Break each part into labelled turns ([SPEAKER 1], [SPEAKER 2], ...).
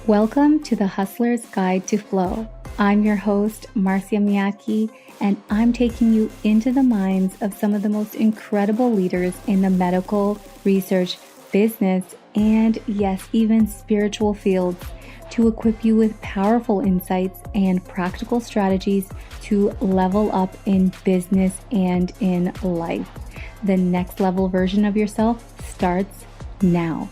[SPEAKER 1] Welcome to the Hustler's Guide to Flow. I'm your host, Marcia Miyake, and I'm taking you into the minds of some of the most incredible leaders in the medical, research, business, and yes, even spiritual fields to equip you with powerful insights and practical strategies to level up in business and in life. The next level version of yourself starts now.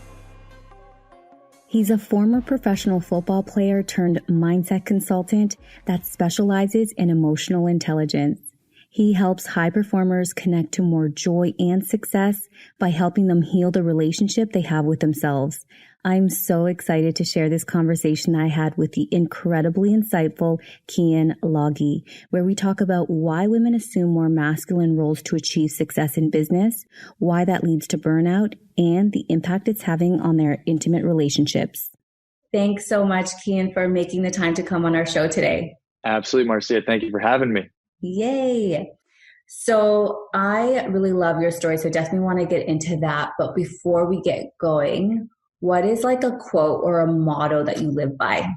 [SPEAKER 1] He's a former professional football player turned mindset consultant that specializes in emotional intelligence. He helps high performers connect to more joy and success by helping them heal the relationship they have with themselves. I'm so excited to share this conversation I had with the incredibly insightful Keyen Lage, where we talk about why women assume more masculine roles to achieve success in business, why that leads to burnout, and the impact it's having on their intimate relationships. Thanks so much, Keyen, for making the time to come on our show today.
[SPEAKER 2] Absolutely, Marcia. Thank you for having me.
[SPEAKER 1] Yay. So I really love your story, so definitely want to get into that. But before we get going, what is like a quote or a motto that you live by?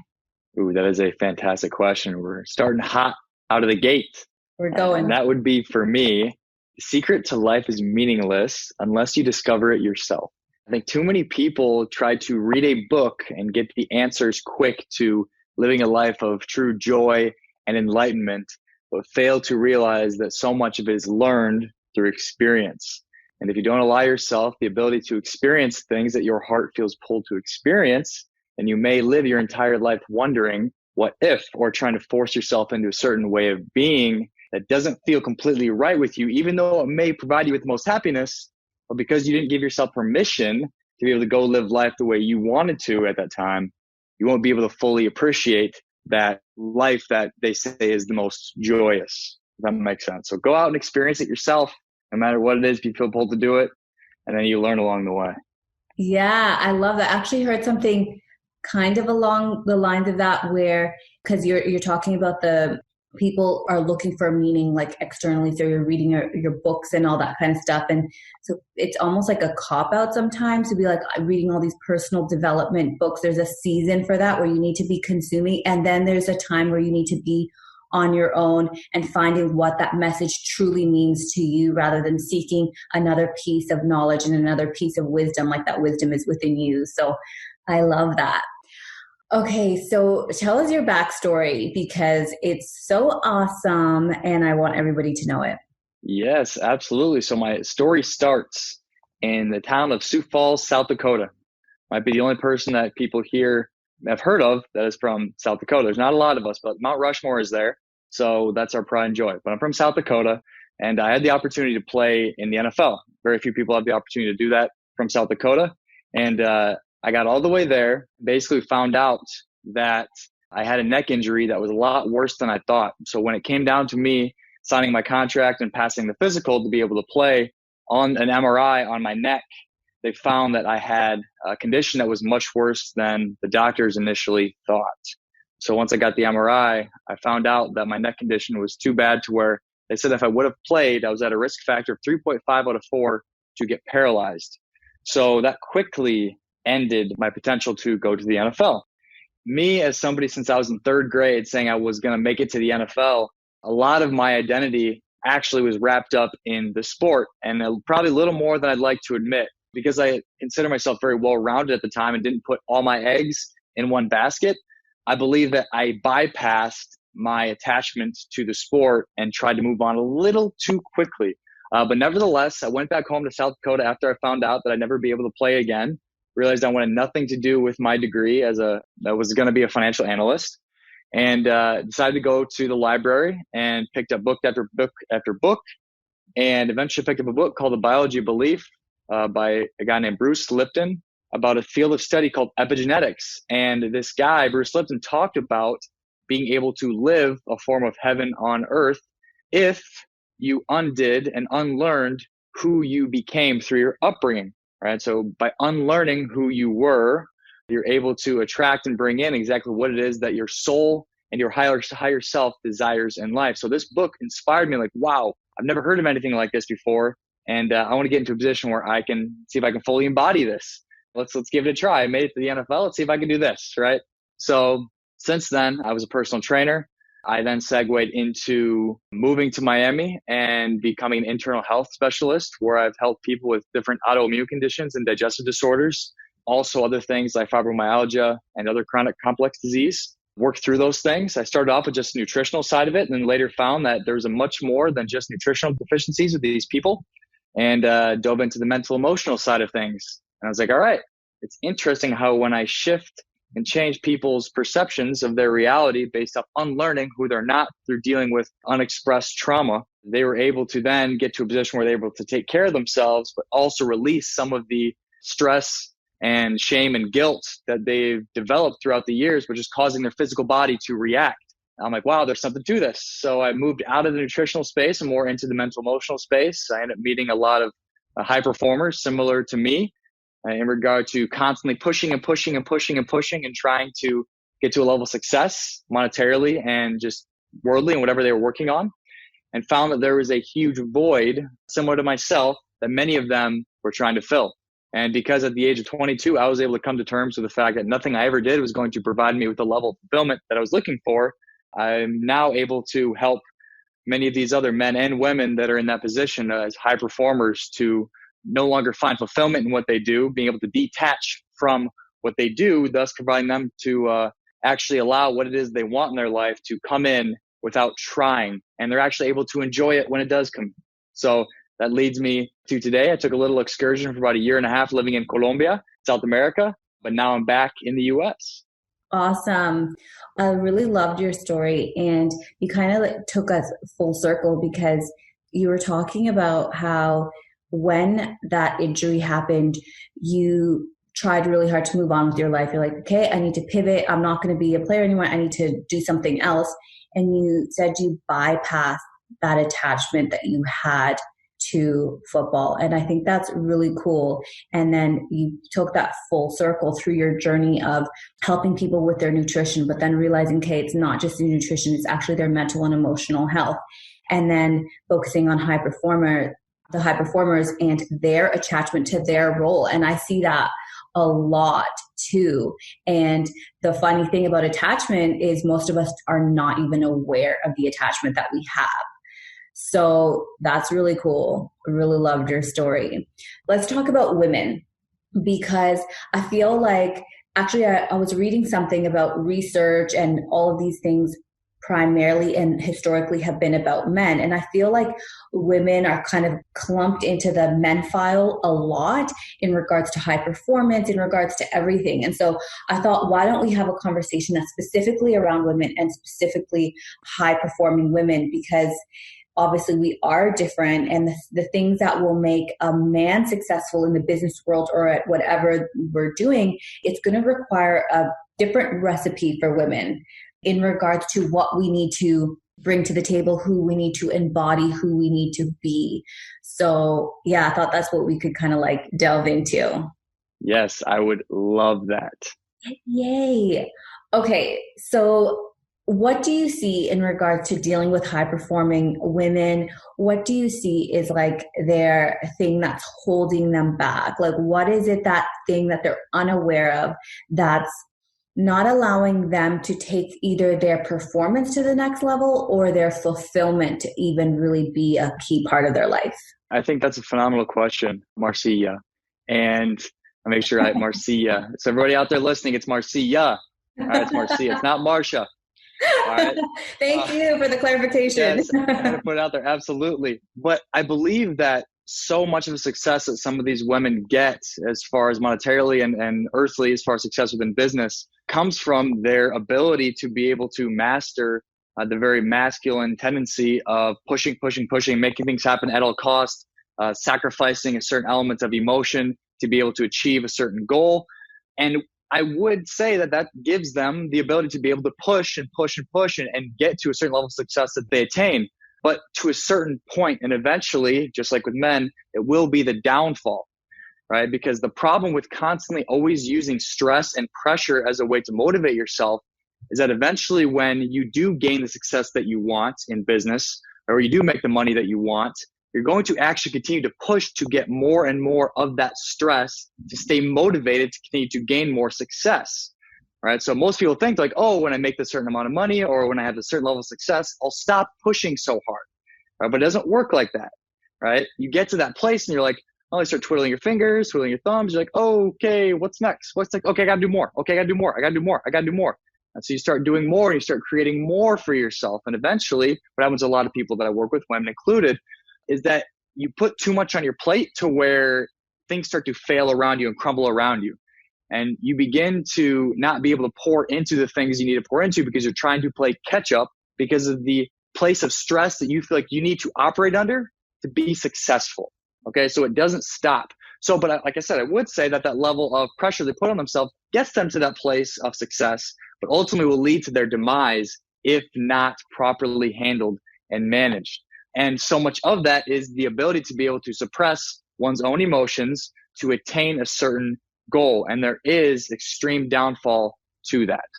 [SPEAKER 2] Ooh, that is a fantastic question. We're starting hot out of the gate.
[SPEAKER 1] We're going.
[SPEAKER 2] And that would be for me, the secret to life is meaningless unless you discover it yourself. I think too many people try to read a book and get the answers quick to living a life of true joy and enlightenment, but fail to realize that so much of it is learned through experience. And if you don't allow yourself the ability to experience things that your heart feels pulled to experience, then you may live your entire life wondering what if, or trying to force yourself into a certain way of being that doesn't feel completely right with you, even though it may provide you with the most happiness, but because you didn't give yourself permission to be able to go live life the way you wanted to at that time, you won't be able to fully appreciate that life that they say is the most joyous, if that makes sense. So go out and experience it yourself, no matter what it is, if you feel pulled to do it, and then you learn along the way.
[SPEAKER 1] Yeah, I love that. I actually heard something kind of along the lines of that where, because you're talking about the people are looking for meaning like externally, so you're reading your books and all that kind of stuff. And so it's almost like a cop-out sometimes to be like, I'm reading all these personal development books. There's a season for that where you need to be consuming. And then there's a time where you need to be on your own and finding what that message truly means to you rather than seeking another piece of knowledge and another piece of wisdom, like that wisdom is within you. So I love that. Okay, so tell us your backstory because it's so awesome and I want everybody to know it.
[SPEAKER 2] Yes, absolutely. So my story starts in the town of Sioux Falls, South Dakota. Might be the only person that people here have heard of that is from South Dakota. There's not a lot of us, but Mount Rushmore is there. So that's our pride and joy. But I'm from South Dakota, and I had the opportunity to play in the NFL. Very few people have the opportunity to do that from South Dakota. And I got all the way there, basically found out that I had a neck injury that was a lot worse than I thought. So when it came down to me signing my contract and passing the physical to be able to play on an MRI on my neck, they found that I had a condition that was much worse than the doctors initially thought. So once I got the MRI, I found out that my neck condition was too bad to where they said if I would have played, I was at a risk factor of 3.5 out of 4 to get paralyzed. So that quickly ended my potential to go to the NFL. Me, as somebody since I was in third grade saying I was going to make it to the NFL, a lot of my identity actually was wrapped up in the sport, and probably a little more than I'd like to admit. Because I consider myself very well-rounded at the time and didn't put all my eggs in one basket, I believe that I bypassed my attachment to the sport and tried to move on a little too quickly. But nevertheless, I went back home to South Dakota after I found out that I'd never be able to play again. Realized I wanted nothing to do with my degree that was going to be a financial analyst, and decided to go to the library and picked up book after book after book, and eventually picked up a book called The Biology of Belief by a guy named Bruce Lipton about a field of study called epigenetics. And this guy, Bruce Lipton, talked about being able to live a form of heaven on earth if you undid and unlearned who you became through your upbringing, right? So by unlearning who you were, you're able to attract and bring in exactly what it is that your soul and your higher self desires in life. So this book inspired me like, wow, I've never heard of anything like this before. And I want to get into a position where I can see if I can fully embody this. Let's give it a try. I made it to the NFL. Let's see if I can do this, right? So since then, I was a personal trainer. I then segued into moving to Miami and becoming an internal health specialist, where I've helped people with different autoimmune conditions and digestive disorders. Also other things like fibromyalgia and other chronic complex disease. Work through those things. I started off with just the nutritional side of it, and then later found that there was a much more than just nutritional deficiencies with these people, and dove into the mental emotional side of things. And I was like, all right, it's interesting how when I shift and change people's perceptions of their reality based off unlearning who they're not through dealing with unexpressed trauma, they were able to then get to a position where they're able to take care of themselves, but also release some of the stress and shame and guilt that they've developed throughout the years, which is causing their physical body to react. I'm like, wow, there's something to this. So I moved out of the nutritional space and more into the mental emotional space. I ended up meeting a lot of high performers similar to me in regard to constantly pushing and pushing and pushing and pushing and trying to get to a level of success monetarily and just worldly and whatever they were working on, and found that there was a huge void similar to myself that many of them were trying to fill. And because at the age of 22, I was able to come to terms with the fact that nothing I ever did was going to provide me with the level of fulfillment that I was looking for. I'm now able to help many of these other men and women that are in that position as high performers to no longer find fulfillment in what they do, being able to detach from what they do, thus providing them to actually allow what it is they want in their life to come in without trying. And they're actually able to enjoy it when it does come. So that leads me to today. I took a little excursion for about a year and a half living in Colombia, South America, but now I'm back in the US.
[SPEAKER 3] Awesome. I really loved your story, and you kind of took us full circle because you were talking about how when that injury happened, you tried really hard to move on with your life. You're like, okay, I need to pivot. I'm not going to be a player anymore. I need to do something else. And you said you bypassed that attachment that you had to football. And I think that's really cool. And then you took that full circle through your journey of helping people with their nutrition, but then realizing, okay, it's not just the nutrition, it's actually their mental and emotional health. And then focusing on the high performers and their attachment to their role. And I see that a lot too. And the funny thing about attachment is most of us are not even aware of the attachment that we have. So that's really cool. I really loved your story. Let's talk about women, because I feel like actually I was reading something about research, and all of these things primarily and historically have been about men. And I feel like women are kind of clumped into the men file a lot in regards to high performance, in regards to everything. And so I thought, why don't we have a conversation that's specifically around women and specifically high performing women? Because obviously we are different, and the things that will make a man successful in the business world or at whatever we're doing, it's going to require a different recipe for women in regards to what we need to bring to the table, who we need to embody, who we need to be. So yeah, I thought that's what we could kind of like delve into.
[SPEAKER 2] Yes, I would love that.
[SPEAKER 3] Yay. Okay, so what do you see in regards to dealing with high performing women? What do you see is like their thing that's holding them back? Like, what is it, that thing that they're unaware of that's not allowing them to take either their performance to the next level or their fulfillment to even really be a key part of their life?
[SPEAKER 2] I think that's a phenomenal question, Marcia. And I'll make sure Marcia. So everybody out there listening, it's Marcia. All right, it's Marcia. It's not Marcia. All right.
[SPEAKER 3] Thank you for the clarification.
[SPEAKER 2] Yes, I'm going to put it out there. Absolutely. But I believe that so much of the success that some of these women get as far as monetarily and earthly, as far as success within business, comes from their ability to be able to master the very masculine tendency of pushing, making things happen at all costs, sacrificing a certain element of emotion to be able to achieve a certain goal. And I would say that gives them the ability to be able to push and get to a certain level of success that they attain. But to a certain point, and eventually, just like with men, it will be the downfall, right? Because the problem with constantly always using stress and pressure as a way to motivate yourself is that eventually when you do gain the success that you want in business, or you do make the money that you want, you're going to actually continue to push to get more and more of that stress to stay motivated to continue to gain more success. right? So most people think like, oh, when I make this certain amount of money or when I have a certain level of success, I'll stop pushing so hard, right? But it doesn't work like that, right? You get to that place and you're like, oh, you start twiddling your fingers, twiddling your thumbs. You're like, oh, okay, what's next? What's like, okay, I got to do more. Okay, I got to do more. I got to do more. I got to do more. And so you start doing more and you start creating more for yourself. And eventually what happens to a lot of people that I work with, women included, is that you put too much on your plate to where things start to fail around you and crumble around you. And you begin to not be able to pour into the things you need to pour into because you're trying to play catch up because of the place of stress that you feel like you need to operate under to be successful. Okay, so it doesn't stop. So, but like I said, I would say that that level of pressure they put on themselves gets them to that place of success, but ultimately will lead to their demise if not properly handled and managed. And so much of that is the ability to be able to suppress one's own emotions to attain a certain goal. And there is extreme downfall to that.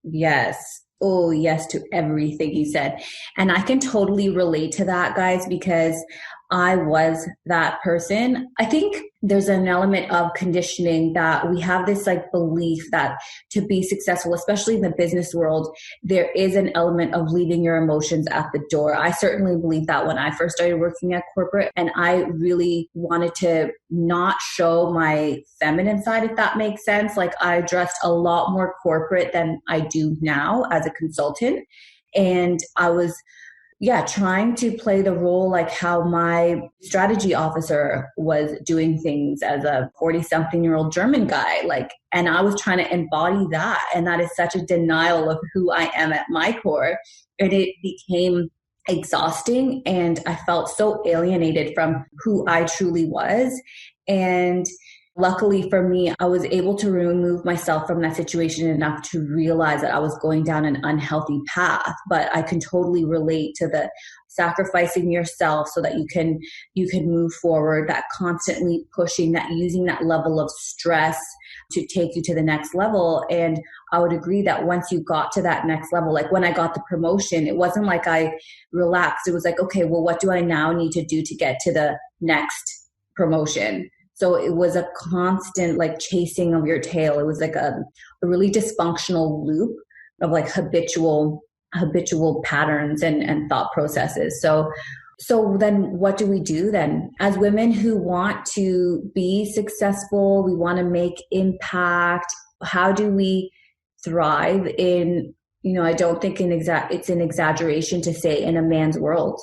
[SPEAKER 3] Yes. Oh, yes to everything you said. And I can totally relate to that, guys, because I was that person. I think there's an element of conditioning that we have this like belief that to be successful, especially in the business world, there is an element of leaving your emotions at the door. I certainly believe that when I first started working at corporate, and I really wanted to not show my feminine side, if that makes sense. Like I dressed a lot more corporate than I do now as a consultant. And I was trying to play the role like how my strategy officer was doing things as a 40-something-year-old German guy. And I was trying to embody that. And that is such a denial of who I am at my core. And it became exhausting. And I felt so alienated from who I truly was. And luckily for me, I was able to remove myself from that situation enough to realize that I was going down an unhealthy path. But I can totally relate to the sacrificing yourself so that you can move forward, that constantly pushing, that using that level of stress to take you to the next level. And I would agree that once you got to that next level, like when I got the promotion, it wasn't like I relaxed. It was like, okay, well, what do I now need to do to get to the next promotion? So it was a constant like chasing of your tail. It was like a really dysfunctional loop of like habitual patterns and thought processes. So then what do we do then? As women who want to be successful, we want to make impact. How do we thrive in, I don't think it's an exaggeration to say in a man's world.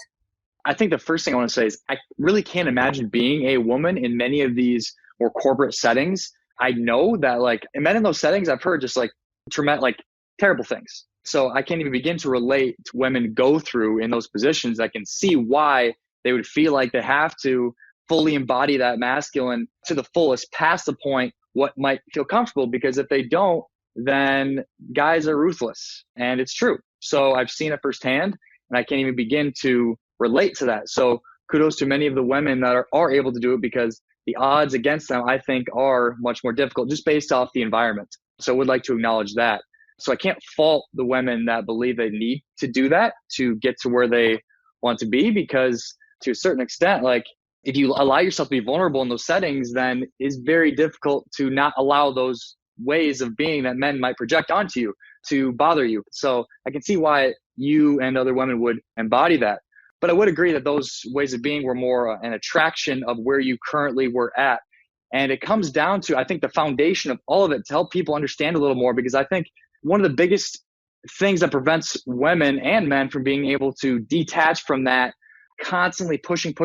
[SPEAKER 2] I think the first thing I want to say is I really can't imagine being a woman in many of these more corporate settings. I know that like men in those settings, I've heard just like traumatic, like terrible things. So I can't even begin to relate to women go through in those positions. I can see why they would feel like they have to fully embody that masculine to the fullest, past the point what might feel comfortable, because if they don't, then guys are ruthless. And it's true. So I've seen it firsthand and I can't even begin to relate to that. So kudos to many of the women that are able to do it, because the odds against them, I think, are much more difficult just based off the environment. So I would like to acknowledge that. So I can't fault the women that believe they need to do that to get to where they want to be, because to a certain extent, like if you allow yourself to be vulnerable in those settings, then it's very difficult to not allow those ways of being that men might project onto you to bother you. So I can see why you and other women would embody that. But I would agree that those ways of being were more an attraction of where you currently were at. And it comes down to, I think, the foundation of all of it to help people understand a little more, because I think one of the biggest things that prevents women and men from being able to detach from that constantly pushing,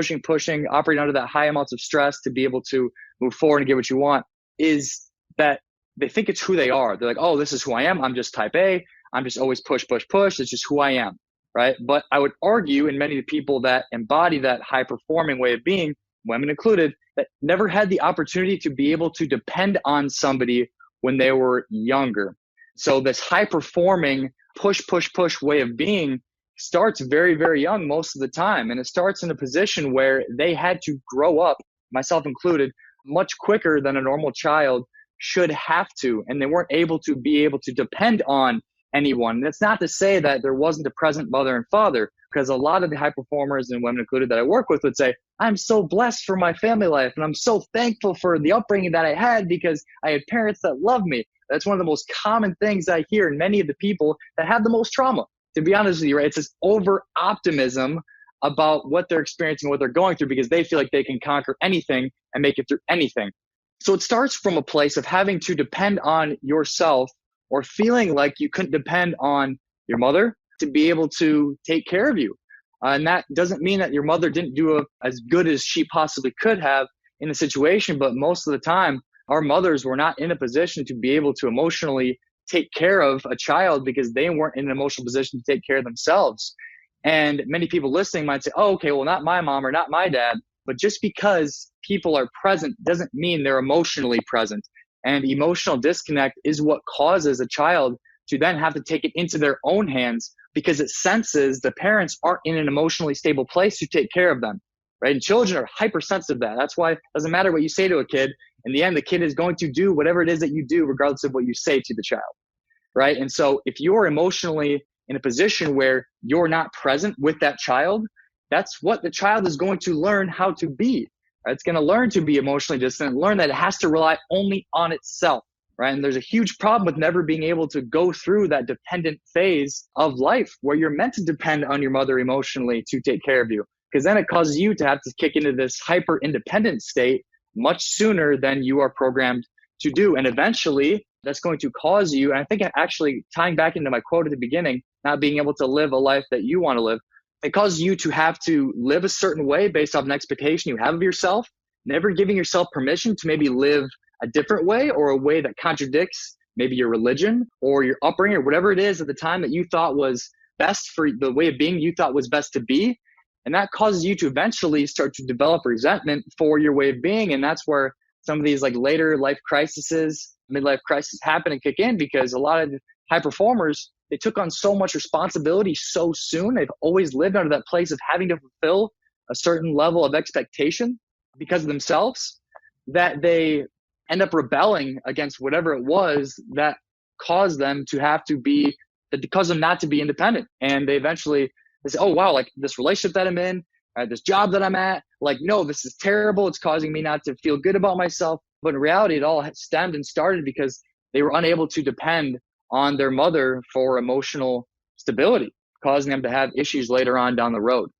[SPEAKER 2] operating under that high amounts of stress to be able to move forward and get what you want is that they think it's who they are. They're like, oh, this is who I am. I'm just type A. I'm just always push. It's just who I am. Right. But I would argue in many of the people that embody that high performing way of being, women included, that never had the opportunity to be able to depend on somebody when they were younger. So this high performing push way of being starts very, very young most of the time. And it starts in a position where they had to grow up, myself included, much quicker than a normal child should have to. And they weren't able to depend on anyone. That's not to say that there wasn't a present mother and father, because a lot of the high performers and women included that I work with would say, I'm so blessed for my family life and I'm so thankful for the upbringing that I had because I had parents that loved me. That's one of the most common things I hear in many of the people that have the most trauma. To be honest with you, right? It's this over optimism about what they're experiencing, what they're going through, because they feel like they can conquer anything and make it through anything. So it starts from a place of having to depend on yourself, or feeling like you couldn't depend on your mother to be able to take care of you. And that doesn't mean that your mother didn't do as good as she possibly could have in the situation, but most of the time, our mothers were not in a position to be able to emotionally take care of a child because they weren't in an emotional position to take care of themselves. And many people listening might say, oh, okay, well, not my mom or not my dad. But just because people are present doesn't mean they're emotionally present. And emotional disconnect is what causes a child to then have to take it into their own hands, because it senses the parents aren't in an emotionally stable place to take care of them, right? And children are hypersensitive to that. That's why it doesn't matter what you say to a kid. In the end, the kid is going to do whatever it is that you do, regardless of what you say to the child, right? And so if you're emotionally in a position where you're not present with that child, that's what the child is going to learn how to be. Right? It's going to learn to be emotionally distant, learn that it has to rely only on itself, right? And there's a huge problem with never being able to go through that dependent phase of life where you're meant to depend on your mother emotionally to take care of you, because then it causes you to have to kick into this hyper independent state much sooner than you are programmed to do. And eventually that's going to cause you, and I think actually tying back into my quote at the beginning, not being able to live a life that you want to live, it causes you to have to live a certain way based off an expectation you have of yourself, never giving yourself permission to maybe live a different way, or a way that contradicts maybe your religion or your upbringing or whatever it is at the time that you thought was best for the way of being you thought was best to be. And that causes you to eventually start to develop resentment for your way of being. And that's where some of these like later life crises, midlife crises happen and kick in, because a lot of high performers, they took on so much responsibility so soon. They've always lived under that place of having to fulfill a certain level of expectation because of themselves, that they end up rebelling against whatever it was that caused them to have to be, that caused them not to be independent. And they eventually say, oh, wow, like this relationship that I'm in, this job that I'm at, like, no, this is terrible. It's causing me not to feel good about myself. But in reality, it all stemmed and started because they were unable to depend on their mother for emotional stability, causing them to have issues later on down the road.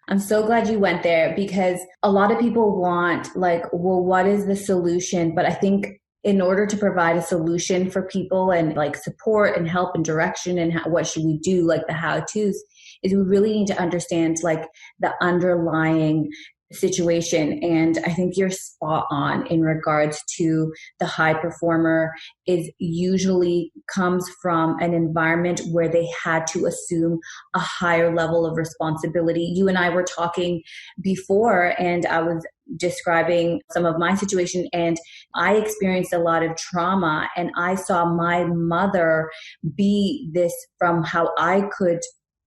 [SPEAKER 3] I'm so glad you went there, because a lot of people want like, well, what is the solution? But I think in order to provide a solution for people and like support and help and direction and what should we do, like the how-tos, is we really need to understand like the underlying situation. And I think you're spot on in regards to the high performer is usually comes from an environment where they had to assume a higher level of responsibility. You and I were talking before, and I was describing some of my situation, and I experienced a lot of trauma, and I saw my mother be this, from how I could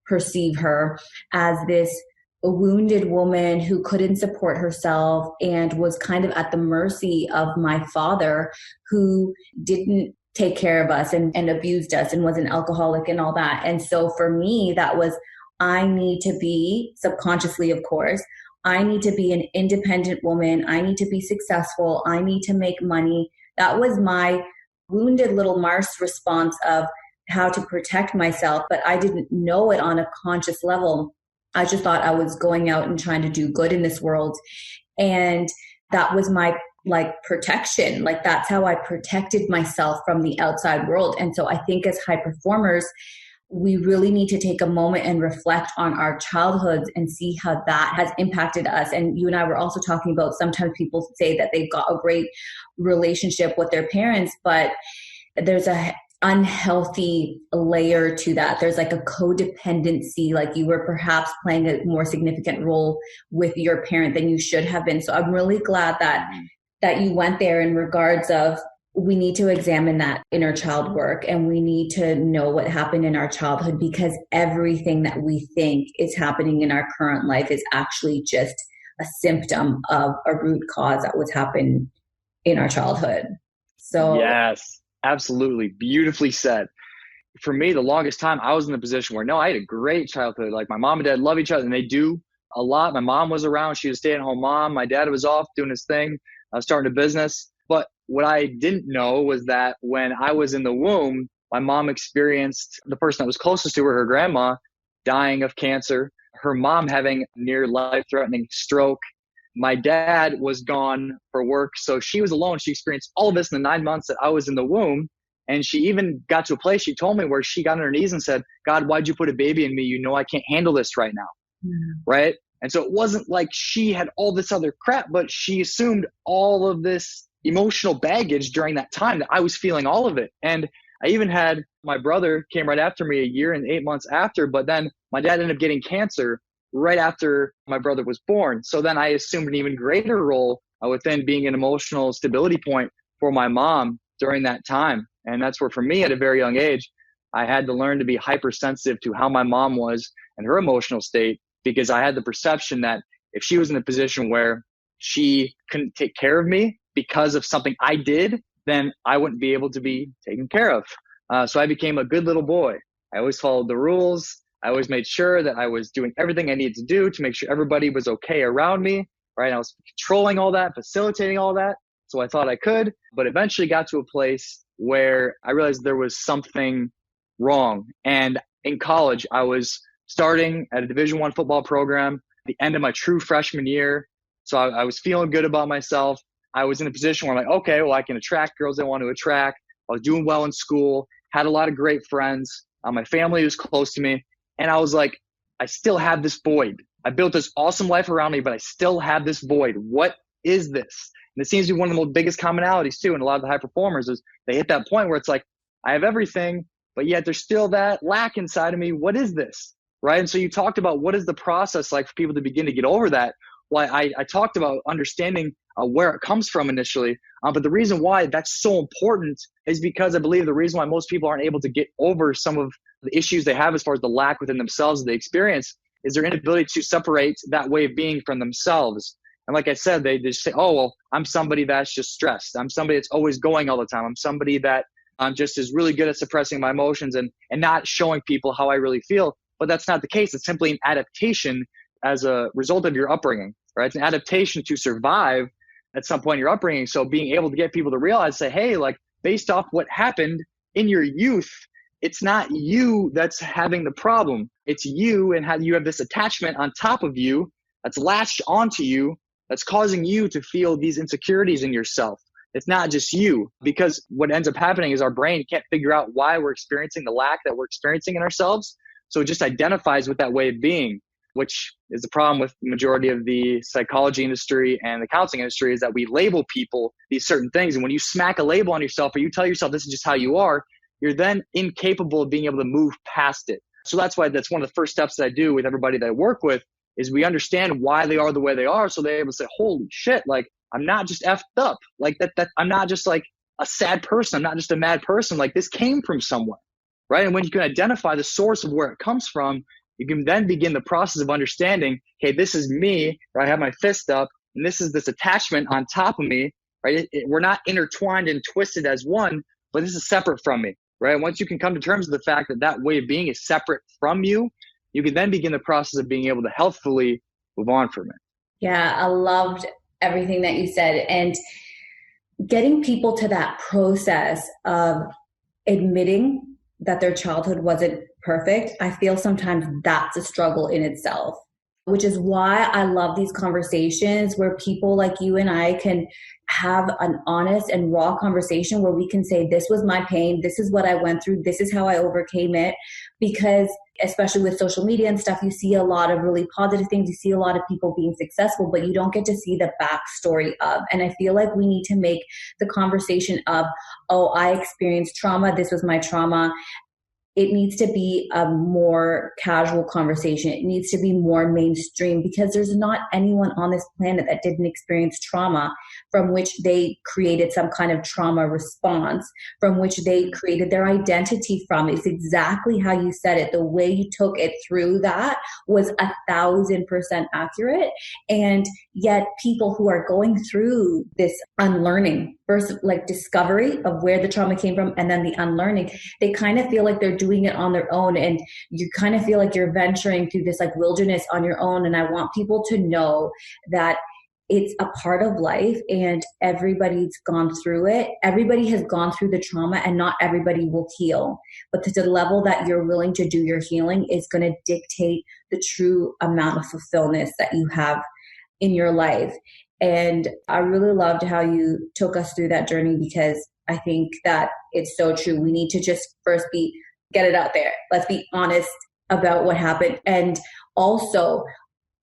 [SPEAKER 3] perceive her, as this a wounded woman who couldn't support herself and was kind of at the mercy of my father, who didn't take care of us and abused us and was an alcoholic and all that. And so for me, that was, I need to be, subconsciously, of course, I need to be an independent woman. I need to be successful. I need to make money. That was my wounded little Mars response of how to protect myself, but I didn't know it on a conscious level. I just thought I was going out and trying to do good in this world. And that was my like protection. Like that's how I protected myself from the outside world. And so I think as high performers, we really need to take a moment and reflect on our childhoods and see how that has impacted us. And you and I were also talking about, sometimes people say that they've got a great relationship with their parents, but there's a unhealthy layer to that. There's like a codependency, like you were perhaps playing a more significant role with your parent than you should have been. So I'm really glad that you went there in regards of, we need to examine that inner child work, and we need to know what happened in our childhood, because everything that we think is happening in our current life is actually just a symptom of a root cause that was happening in our childhood. So
[SPEAKER 2] yes, absolutely. Beautifully said. For me, the longest time I was in the position where, no, I had a great childhood. Like my mom and dad love each other, and they do a lot. My mom was around. She was a stay-at-home mom. My dad was off doing his thing, starting a business. But what I didn't know was that when I was in the womb, my mom experienced the person that was closest to her grandma, dying of cancer, her mom having near life-threatening stroke. My dad was gone for work, so she was alone. She experienced all of this in the 9 months that I was in the womb. And she even got to a place, she told me, where she got on her knees and said, God, why'd you put a baby in me? You know I can't handle this right now. Right? And so it wasn't like she had all this other crap, but she assumed all of this emotional baggage during that time that I was feeling all of it. And I even had my brother came right after me, a year and 8 months after, but then my dad ended up getting cancer right after my brother was born. So then I assumed an even greater role within being an emotional stability point for my mom during that time. And that's where, for me, at a very young age, I had to learn to be hypersensitive to how my mom was and her emotional state, because I had the perception that if she was in a position where she couldn't take care of me because of something I did, then I wouldn't be able to be taken care of. So I became a good little boy. I always followed the rules. I always made sure that I was doing everything I needed to do to make sure everybody was okay around me, right? I was controlling all that, facilitating all that. So I thought I could, but eventually got to a place where I realized there was something wrong. And in college, I was starting at a Division I football program at the end of my true freshman year. So I was feeling good about myself. I was in a position where I'm like, okay, well, I can attract girls I want to attract. I was doing well in school, had a lot of great friends. My family was close to me. And I was like, I still have this void. I built this awesome life around me, but I still have this void. What is this? And it seems to be one of the most biggest commonalities too in a lot of the high performers is they hit that point where it's like, I have everything, but yet there's still that lack inside of me. What is this? Right? And so you talked about what is the process like for people to begin to get over that. Well, I talked about understanding where it comes from initially. But the reason why that's so important is because I believe the reason why most people aren't able to get over some of the issues they have as far as the lack within themselves that they experience is their inability to separate that way of being from themselves. And like I said, they just say, oh, well, I'm somebody that's just stressed. I'm somebody that's always going all the time. I'm somebody that just is really good at suppressing my emotions and not showing people how I really feel. But that's not the case. It's simply an adaptation as a result of your upbringing, right? It's an adaptation to survive at some point in your upbringing. So being able to get people to realize, say, hey, like based off what happened in your youth, it's not you that's having the problem. It's you and how you have this attachment on top of you that's latched onto you that's causing you to feel these insecurities in yourself. It's not just you, because what ends up happening is our brain can't figure out why we're experiencing the lack that we're experiencing in ourselves. So it just identifies with that way of being, which is the problem with the majority of the psychology industry and the counseling industry, is that we label people these certain things. And when you smack a label on yourself or you tell yourself this is just how you are, you're then incapable of being able to move past it. So that's why that's one of the first steps that I do with everybody that I work with is we understand why they are the way they are. So they're able to say, holy shit, like I'm not just effed up. Like that I'm not just like a sad person. I'm not just a mad person. Like this came from somewhere, right? And when you can identify the source of where it comes from, you can then begin the process of understanding, okay, this is me, right? I have my fist up, and this is this attachment on top of me, right? We're not intertwined and twisted as one, but this is separate from me, right? Once you can come to terms with the fact that that way of being is separate from you, you can then begin the process of being able to healthfully move on from it.
[SPEAKER 3] Yeah, I loved everything that you said. And getting people to that process of admitting that their childhood wasn't perfect, I feel sometimes that's a struggle in itself, which is why I love these conversations where people like you and I can have an honest and raw conversation where we can say, this was my pain, this is what I went through, this is how I overcame it. Because especially with social media and stuff, you see a lot of really positive things, you see a lot of people being successful, but you don't get to see the backstory of. And I feel like we need to make the conversation of, oh, I experienced trauma, this was my trauma. It needs to be a more casual conversation. It needs to be more mainstream, because there's not anyone on this planet that didn't experience trauma from which they created some kind of trauma response, from which they created their identity from. It's exactly how you said it. The way you took it through that was 1,000% accurate. And yet people who are going through this unlearning, first like discovery of where the trauma came from and then the unlearning, they kind of feel like they're doing it on their own, and you kind of feel like you're venturing through this like wilderness on your own. And I want people to know that it's a part of life and everybody's gone through it. Everybody has gone through the trauma and not everybody will heal. But to the level that you're willing to do your healing is going to dictate the true amount of fulfillment that you have in your life. And I really loved how you took us through that journey, because I think that it's so true. We need to just first get it out there. Let's be honest about what happened. And also,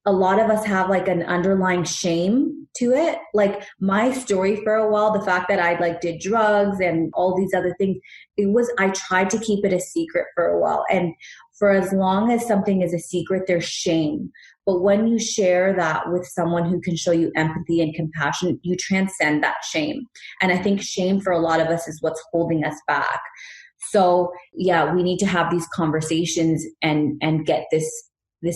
[SPEAKER 3] a lot of us have like an underlying shame to it. Like my story for a while, the fact that I like did drugs and all these other things, I tried to keep it a secret for a while. And for as long as something is a secret, there's shame. But when you share that with someone who can show you empathy and compassion, you transcend that shame. And I think shame for a lot of us is what's holding us back. So yeah, we need to have these conversations and get this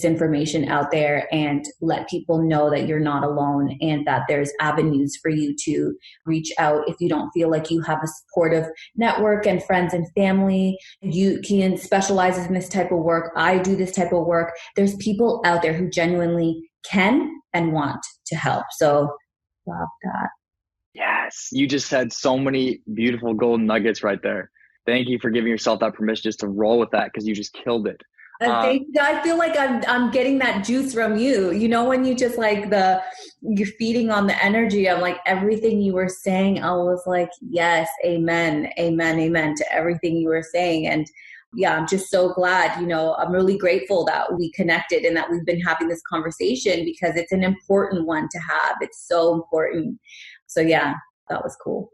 [SPEAKER 3] information out there and let people know that you're not alone and that there's avenues for you to reach out if you don't feel like you have a supportive network and friends and family. Keyen specializes in this type of work. I do this type of work. There's people out there who genuinely can and want to help. So love that.
[SPEAKER 2] Yes. You just had so many beautiful golden nuggets right there. Thank you for giving yourself that permission just to roll with that, because you just killed it.
[SPEAKER 3] I feel like I'm getting that juice from you. You know, when you just like you're feeding on the energy. I'm like, everything you were saying, I was like, yes, amen, amen, amen to everything you were saying. And yeah, I'm just so glad, I'm really grateful that we connected and that we've been having this conversation, because it's an important one to have. It's so important. So yeah, that was cool.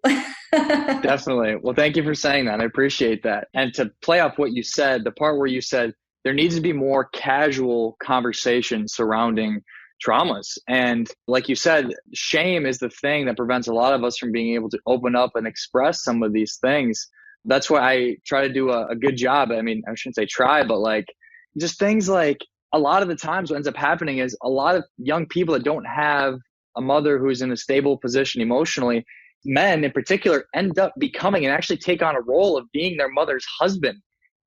[SPEAKER 2] Definitely. Well, thank you for saying that. I appreciate that. And to play off what you said, the part where you said, there needs to be more casual conversation surrounding traumas. And like you said, shame is the thing that prevents a lot of us from being able to open up and express some of these things. That's why I try to do a good job. I mean, I shouldn't say try, but like just things like a lot of the times what ends up happening is a lot of young people that don't have a mother who's in a stable position emotionally, men in particular, end up becoming and actually take on a role of being their mother's husband.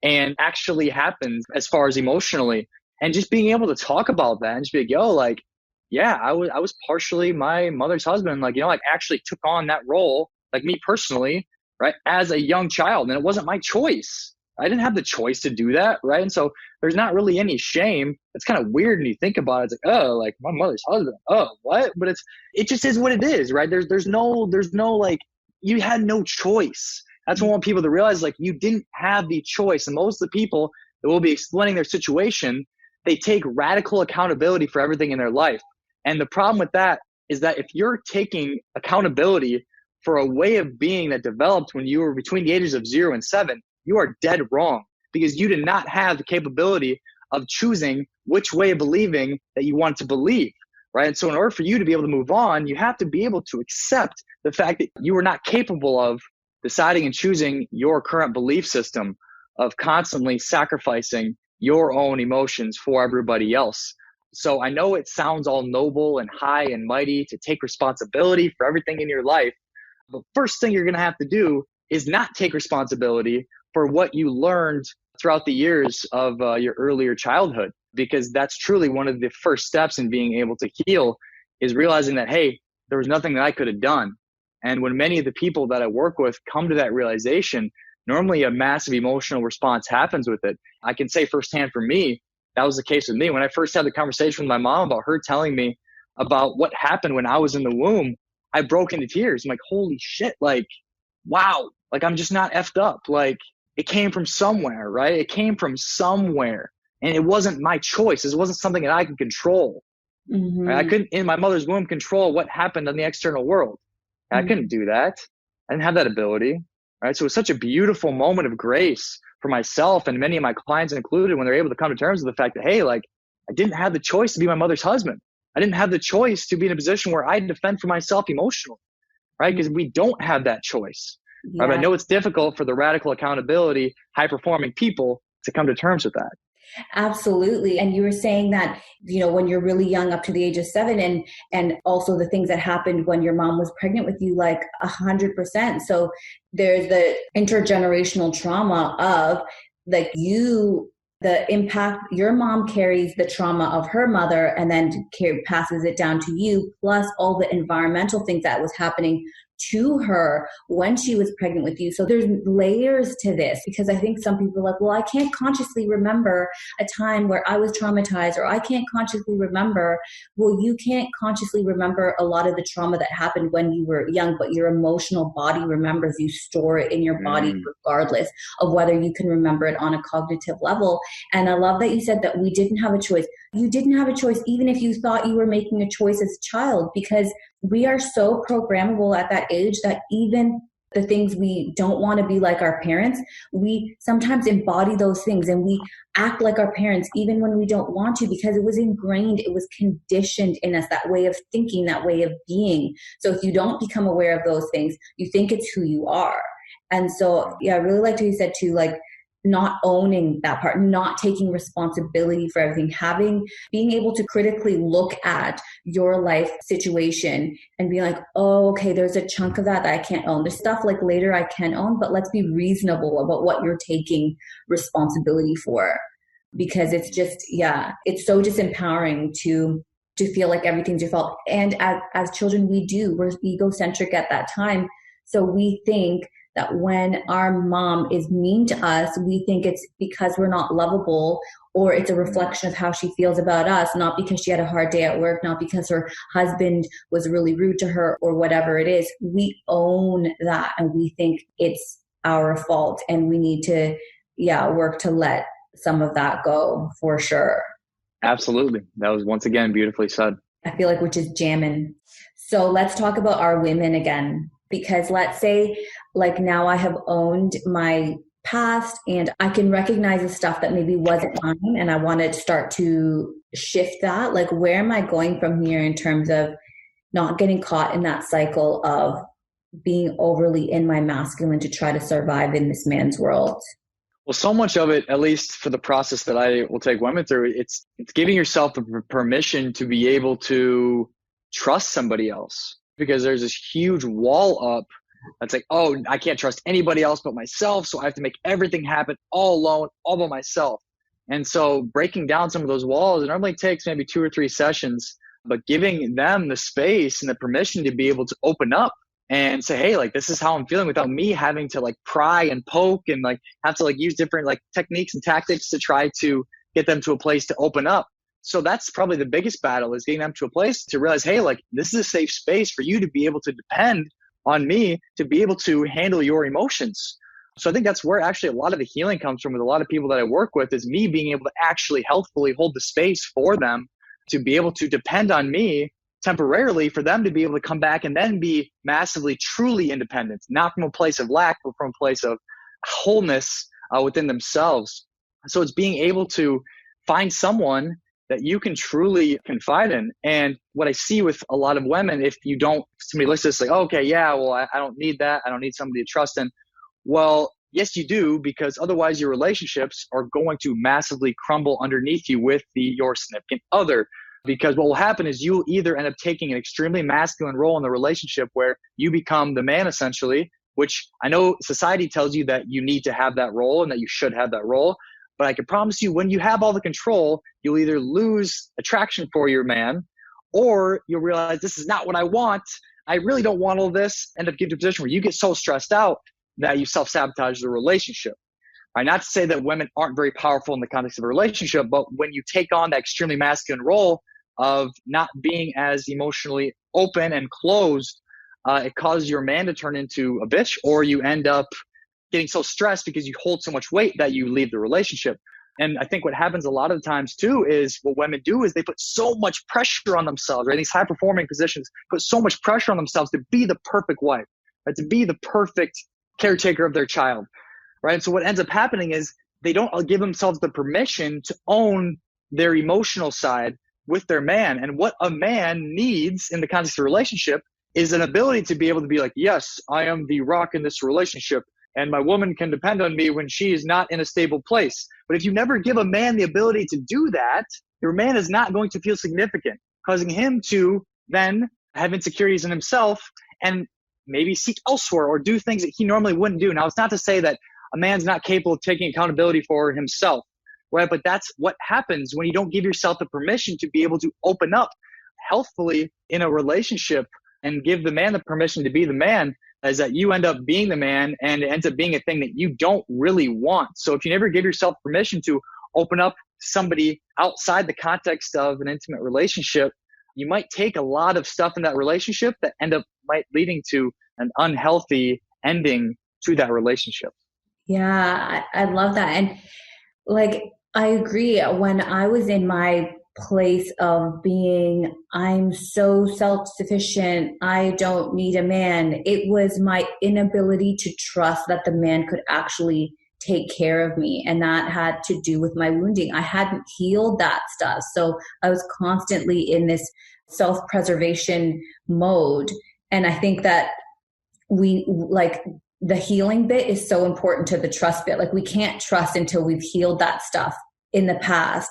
[SPEAKER 2] And actually happens as far as emotionally, and just being able to talk about that and just be like, yo, like, yeah, I was partially my mother's husband. Like, like actually took on that role, like me personally, right, as a young child. And it wasn't my choice. I didn't have the choice to do that, right? And so there's not really any shame. It's kind of weird when you think about it. It's like, oh, like my mother's husband. Oh, what? But it just is what it is, right? There's no like, you had no choice. That's what I want people to realize, like, you didn't have the choice. And most of the people that will be explaining their situation, they take radical accountability for everything in their life. And the problem with that is that if you're taking accountability for a way of being that developed when you were between the ages of 0 and 7, you are dead wrong, because you did not have the capability of choosing which way of believing that you want to believe, right? And so in order for you to be able to move on, you have to be able to accept the fact that you are not capable of deciding and choosing your current belief system, of constantly sacrificing your own emotions for everybody else. So I know it sounds all noble and high and mighty to take responsibility for everything in your life. The first thing you're going to have to do is not take responsibility for what you learned throughout the years of your earlier childhood, because that's truly one of the first steps in being able to heal, is realizing that, hey, there was nothing that I could have done. And when many of the people that I work with come to that realization, normally a massive emotional response happens with it. I can say firsthand for me, that was the case with me. When I first had the conversation with my mom about her telling me about what happened when I was in the womb, I broke into tears. I'm like, holy shit, like, wow, like I'm just not effed up. Like it came from somewhere, right? It came from somewhere. And it wasn't my choice. It wasn't something that I could control.
[SPEAKER 3] Mm-hmm.
[SPEAKER 2] Right? I couldn't, in my mother's womb, control what happened in the external world. I couldn't do that. I didn't have that ability, right? So it was such a beautiful moment of grace for myself and many of my clients included, when they're able to come to terms with the fact that, hey, like I didn't have the choice to be my mother's husband. I didn't have the choice to be in a position where I defend for myself emotionally, right? Because we don't have that choice. Yeah. Right? But I know it's difficult for the radical accountability, high performing people to come to terms with that.
[SPEAKER 3] Absolutely. And you were saying that, when you're really young, up to the age of 7, and also the things that happened when your mom was pregnant with you, like 100%. So there's the intergenerational trauma of like you the impact your mom carries the trauma of her mother and then passes it down to you, plus all the environmental things that was happening to her when she was pregnant with you. So there's layers to this, because I think some people are like, well, I can't consciously remember a time where I was traumatized, or I can't consciously remember. Well, you can't consciously remember a lot of the trauma that happened when you were young, but your emotional body remembers. You store it in your body regardless of whether you can remember it on a cognitive level. And I love that you said that we didn't have a choice. You didn't have a choice even if you thought you were making a choice as a child, because we are so programmable at that age that even the things we don't want to be like our parents, we sometimes embody those things and we act like our parents even when we don't want to, because it was ingrained, it was conditioned in us, that way of thinking, that way of being. So if you don't become aware of those things, you think it's who you are. And so, yeah, I really liked what you said too, like not owning that part, not taking responsibility for everything, being able to critically look at your life situation and be like, oh, okay, there's a chunk of that I can't own. There's stuff like later I can own, but let's be reasonable about what you're taking responsibility for. Because it's just, yeah, it's so disempowering to feel like everything's your fault. And as children, we're egocentric at that time. So we think that when our mom is mean to us, we think it's because we're not lovable, or it's a reflection of how she feels about us, not because she had a hard day at work, not because her husband was really rude to her or whatever it is. We own that and we think it's our fault, and we need to, work to let some of that go for sure.
[SPEAKER 2] Absolutely. That was once again beautifully said.
[SPEAKER 3] I feel like we're just jamming. So let's talk about our women again. Because let's say, like, now I have owned my past and I can recognize the stuff that maybe wasn't mine, and I want to start to shift that. Like, where am I going from here in terms of not getting caught in that cycle of being overly in my masculine to try to survive in this man's world?
[SPEAKER 2] Well, so much of it, at least for the process that I will take women through, it's giving yourself the permission to be able to trust somebody else. Because there's this huge wall up that's like, oh, I can't trust anybody else but myself, so I have to make everything happen all alone, all by myself. And so breaking down some of those walls, it normally takes maybe 2 or 3 sessions, but giving them the space and the permission to be able to open up and say, hey, like, this is how I'm feeling, without me having to like pry and poke and like have to like use different like techniques and tactics to try to get them to a place to open up. So that's probably the biggest battle, is getting them to a place to realize, hey, like, this is a safe space for you to be able to depend on me to be able to handle your emotions. So I think that's where actually a lot of the healing comes from with a lot of people that I work with, is me being able to actually healthfully hold the space for them to be able to depend on me temporarily, for them to be able to come back and then be massively, truly independent, not from a place of lack, but from a place of wholeness within themselves. So it's being able to find someone that you can truly confide in. And what I see with a lot of women, if you don't, somebody looks at this like, oh, okay, yeah, well, I don't need that. I don't need somebody to trust in. Well, yes, you do, because otherwise your relationships are going to massively crumble underneath you with your significant other. Because what will happen is you'll either end up taking an extremely masculine role in the relationship where you become the man essentially, which I know society tells you that you need to have that role and that you should have that role. But I can promise you, when you have all the control, you'll either lose attraction for your man, or you'll realize, this is not what I want. I really don't want all this. End up getting to a position where you get so stressed out that you self-sabotage the relationship. Right? Not to say that women aren't very powerful in the context of a relationship, but when you take on that extremely masculine role of not being as emotionally open and closed, it causes your man to turn into a bitch, or you end up getting so stressed because you hold so much weight that you leave the relationship. And I think what happens a lot of the times too is what women do is they put so much pressure on themselves, right? These high performing positions put so much pressure on themselves to be the perfect wife, right? To be the perfect caretaker of their child, right? And so what ends up happening is they don't give themselves the permission to own their emotional side with their man. And what a man needs in the context of a relationship is an ability to be able to be like, yes, I am the rock in this relationship, and my woman can depend on me when she is not in a stable place. But if you never give a man the ability to do that, your man is not going to feel significant, causing him to then have insecurities in himself and maybe seek elsewhere or do things that he normally wouldn't do. Now, it's not to say that a man's not capable of taking accountability for himself, right? But that's what happens when you don't give yourself the permission to be able to open up healthfully in a relationship and give the man the permission to be the man, is that you end up being the man and it ends up being a thing that you don't really want. So if you never give yourself permission to open up somebody outside the context of an intimate relationship, you might take a lot of stuff in that relationship that might leading to an unhealthy ending to that relationship.
[SPEAKER 3] Yeah, I love that. And like, I agree. When I was in my place of being, I'm so self-sufficient, I don't need a man, it was my inability to trust that the man could actually take care of me. And that had to do with my wounding. I hadn't healed that stuff. So I was constantly in this self-preservation mode. And I think that the healing bit is so important to the trust bit. Like, we can't trust until we've healed that stuff in the past.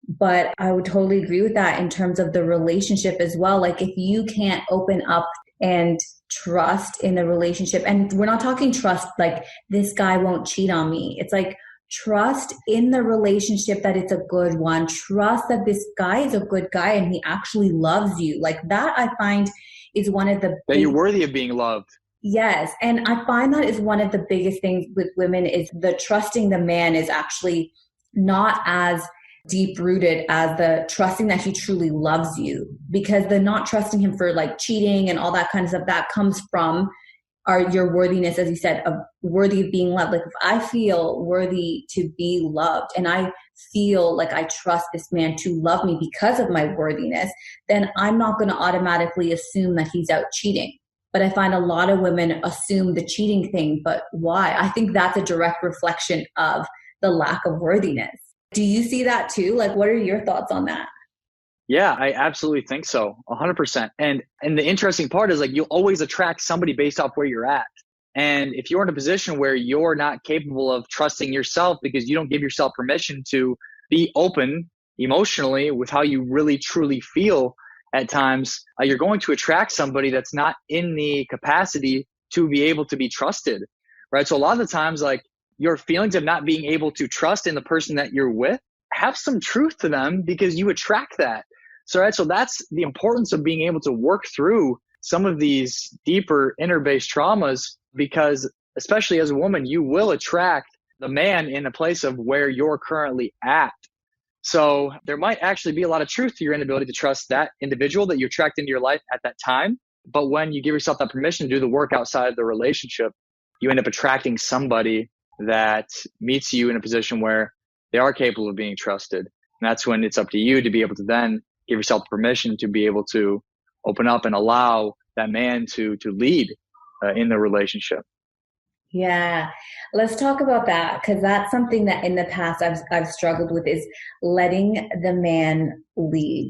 [SPEAKER 3] But I would totally agree with that in terms of the relationship as well. Like, if you can't open up and trust in the relationship, and we're not talking trust like this guy won't cheat on me. It's like trust in the relationship that it's a good one. Trust that this guy is a good guy and he actually loves you. Like, that I find is one of the
[SPEAKER 2] that you're worthy of being loved.
[SPEAKER 3] Yes. And I find that is one of the biggest things with women, is the trusting the man is actually not as deep rooted as the trusting that he truly loves you, because the not trusting him for like cheating and all that kind of stuff, that comes from your worthiness, as you said, of worthy of being loved. Like, if I feel worthy to be loved and I feel like I trust this man to love me because of my worthiness, then I'm not going to automatically assume that he's out cheating. But I find a lot of women assume the cheating thing. But why? I think that's a direct reflection of the lack of worthiness. Do you see that too? Like, what are your thoughts on that?
[SPEAKER 2] Yeah, I absolutely think so. 100%. And the interesting part is, like, you'll always attract somebody based off where you're at. And if you're in a position where you're not capable of trusting yourself because you don't give yourself permission to be open emotionally with how you really truly feel at times, you're going to attract somebody that's not in the capacity to be able to be trusted, right? So a lot of the times, like, your feelings of not being able to trust in the person that you're with have some truth to them because you attract that. So, right, so that's the importance of being able to work through some of these deeper inner-based traumas, because especially as a woman, you will attract the man in a place of where you're currently at. So there might actually be a lot of truth to your inability to trust that individual that you attract into your life at that time. But when you give yourself that permission to do the work outside of the relationship, you end up attracting somebody that meets you in a position where they are capable of being trusted. And that's when it's up to you to be able to then give yourself permission to be able to open up and allow that man to lead in the relationship.
[SPEAKER 3] Yeah, let's talk about that, because that's something that in the past I've struggled with, is letting the man lead.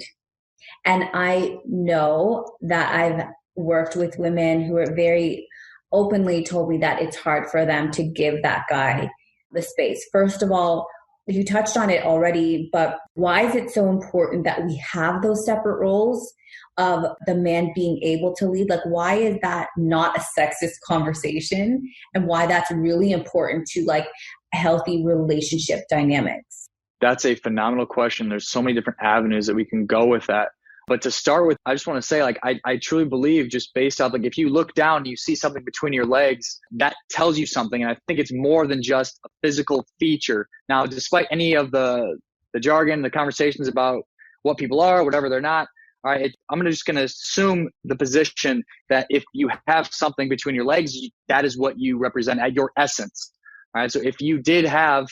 [SPEAKER 3] And I know that I've worked with women who are very openly told me that it's hard for them to give that guy the space. First of all, you touched on it already, but why is it so important that we have those separate roles of the man being able to lead? Like, why is that not a sexist conversation, and why that's really important to like healthy relationship dynamics?
[SPEAKER 2] That's a phenomenal question. There's so many different avenues that we can go with that. But to start with, I just want to say, like, I truly believe, just based off, like, if you look down and you see something between your legs, that tells you something. And I think it's more than just a physical feature. Now, despite any of the jargon, the conversations about what people are, whatever they're not, all right, I'm just going to assume the position that if you have something between your legs, that is what you represent at your essence. All right. So if you did have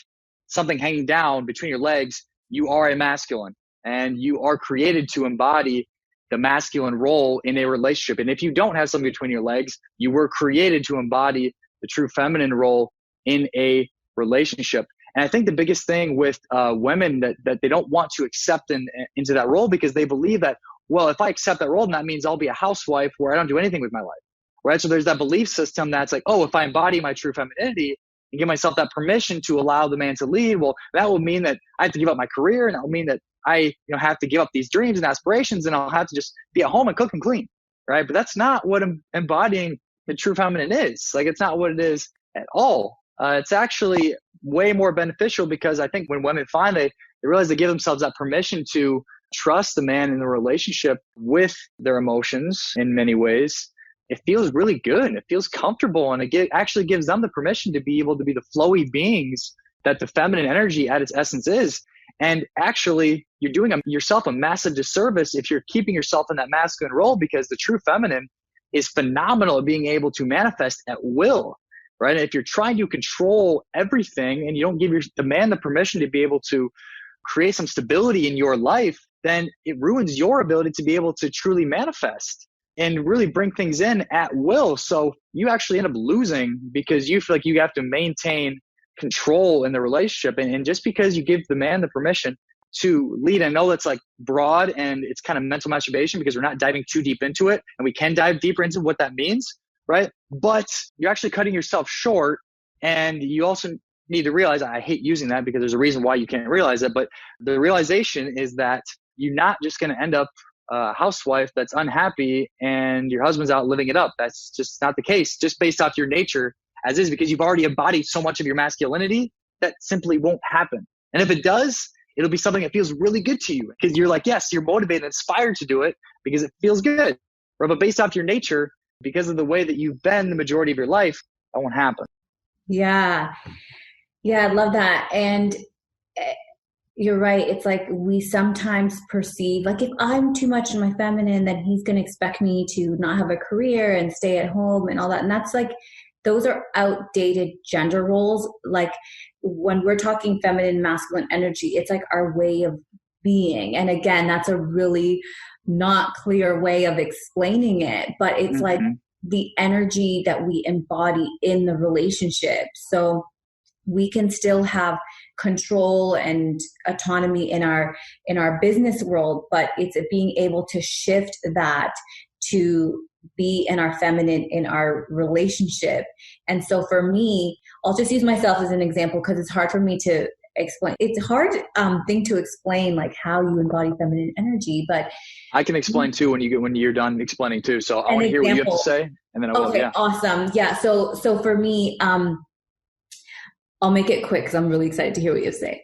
[SPEAKER 2] something hanging down between your legs, you are a masculine. And you are created to embody the masculine role in a relationship. And if you don't have something between your legs, you were created to embody the true feminine role in a relationship. And I think the biggest thing with women that they don't want to accept into that role, because they believe that, well, if I accept that role, then that means I'll be a housewife where I don't do anything with my life, right? So there's that belief system that's like, oh, if I embody my true femininity and give myself that permission to allow the man to lead, well, that will mean that I have to give up my career, and that will mean that I have to give up these dreams and aspirations, and I'll have to just be at home and cook and clean, right? But that's not what embodying the true feminine is. Like, it's not what it is at all. It's actually way more beneficial, because I think when women find they realize they give themselves that permission to trust the man in the relationship with their emotions in many ways, it feels really good. It feels comfortable, and it actually gives them the permission to be able to be the flowy beings that the feminine energy at its essence is. And actually, you're doing yourself a massive disservice if you're keeping yourself in that masculine role, because the true feminine is phenomenal at being able to manifest at will, right? And if you're trying to control everything and you don't give the man the permission to be able to create some stability in your life, then it ruins your ability to be able to truly manifest and really bring things in at will. So you actually end up losing because you feel like you have to maintain control in the relationship. And just because you give the man the permission to lead, I know that's like broad and it's kind of mental masturbation because we're not diving too deep into it, and we can dive deeper into what that means, right? But you're actually cutting yourself short. And you also need to realize, I hate using that because there's a reason why you can't realize it, but the realization is that you're not just going to end up a housewife that's unhappy and your husband's out living it up. That's just not the case, just based off your nature as is, because you've already embodied so much of your masculinity that simply won't happen. And if it does, it'll be something that feels really good to you because you're like, yes, you're motivated and inspired to do it because it feels good. Right? But based off your nature, because of the way that you've been the majority of your life, that won't happen.
[SPEAKER 3] Yeah. Yeah, I love that. And you're right. It's like we sometimes perceive, like if I'm too much in my feminine, then he's going to expect me to not have a career and stay at home and all that. And that's like, those are outdated gender roles. Like when we're talking feminine, masculine energy, it's like our way of being. And again, that's a really not clear way of explaining it, but it's like the energy that we embody in the relationship. So we can still have control and autonomy in our business world, but it's being able to shift that to be in our feminine in our relationship. And so for me, I'll just use myself as an example because it's hard for me to explain. It's a hard thing to explain, like how you embody feminine energy, but I
[SPEAKER 2] can explain too when you're done explaining too. So I want to hear what you have to say, and then I will.
[SPEAKER 3] Okay, yeah. Awesome. Yeah. So for me, I'll make it quick because I'm really excited to hear what you say.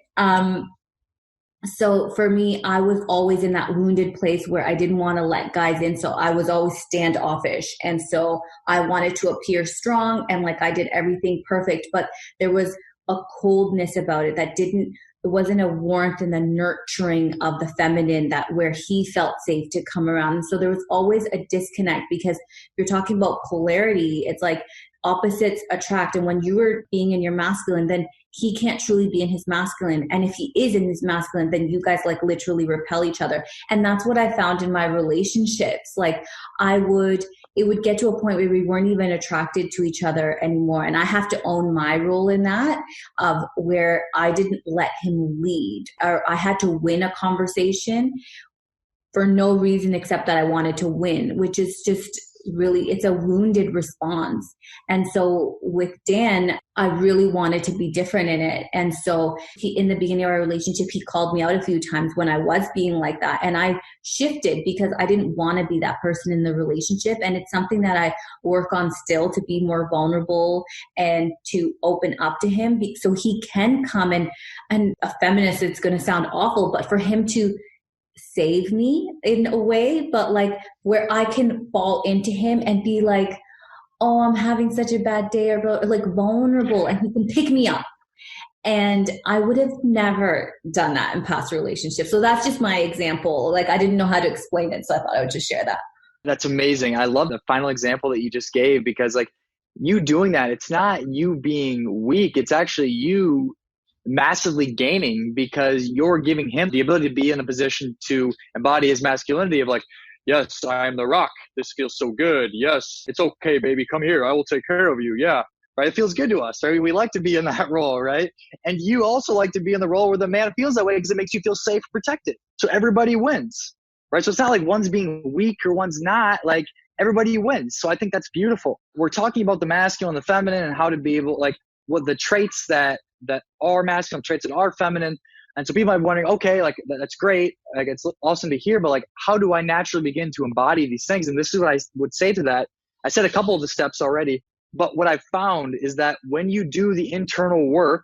[SPEAKER 3] So for me, I was always in that wounded place where I didn't want to let guys in. So I was always standoffish. And so I wanted to appear strong and like I did everything perfect, but there was a coldness about it that it wasn't a warmth and the nurturing of the feminine that where he felt safe to come around. And so there was always a disconnect because you're talking about polarity. It's like opposites attract. And when you were being in your masculine, then he can't truly be in his masculine. And if he is in his masculine, then you guys like literally repel each other. And that's what I found in my relationships. Like it would get to a point where we weren't even attracted to each other anymore. And I have to own my role in that, of where I didn't let him lead, or I had to win a conversation for no reason except that I wanted to win, which is just really, it's a wounded response. And so with Dan, I really wanted to be different in it. And so in the beginning of our relationship, he called me out a few times when I was being like that. And I shifted because I didn't want to be that person in the relationship. And it's something that I work on still, to be more vulnerable and to open up to him so he can come and a feminist, it's going to sound awful, but for him to save me in a way, but like where I can fall into him and be like, oh, I'm having such a bad day, or like vulnerable, and he can pick me up. And I would have never done that in past relationships. So that's just my example. Like I didn't know how to explain it, so I thought I would just share that.
[SPEAKER 2] That's amazing. I love the final example that you just gave, because like you doing that, it's not you being weak. It's actually you massively gaining, because you're giving him the ability to be in a position to embody his masculinity of like, yes, I am the rock. This feels so good. Yes, it's okay, baby. Come here. I will take care of you. Yeah. Right. It feels good to us. Right. We like to be in that role. Right. And you also like to be in the role where the man feels that way because it makes you feel safe, protected. So everybody wins. Right. So it's not like one's being weak or one's not. Like everybody wins. So I think that's beautiful. We're talking about the masculine and the feminine and how to be able, like, what the traits that are masculine, traits that are feminine. And so people might be wondering, okay, like that's great. Like it's awesome to hear, but like, how do I naturally begin to embody these things? And this is what I would say to that. I said a couple of the steps already, but what I've found is that when you do the internal work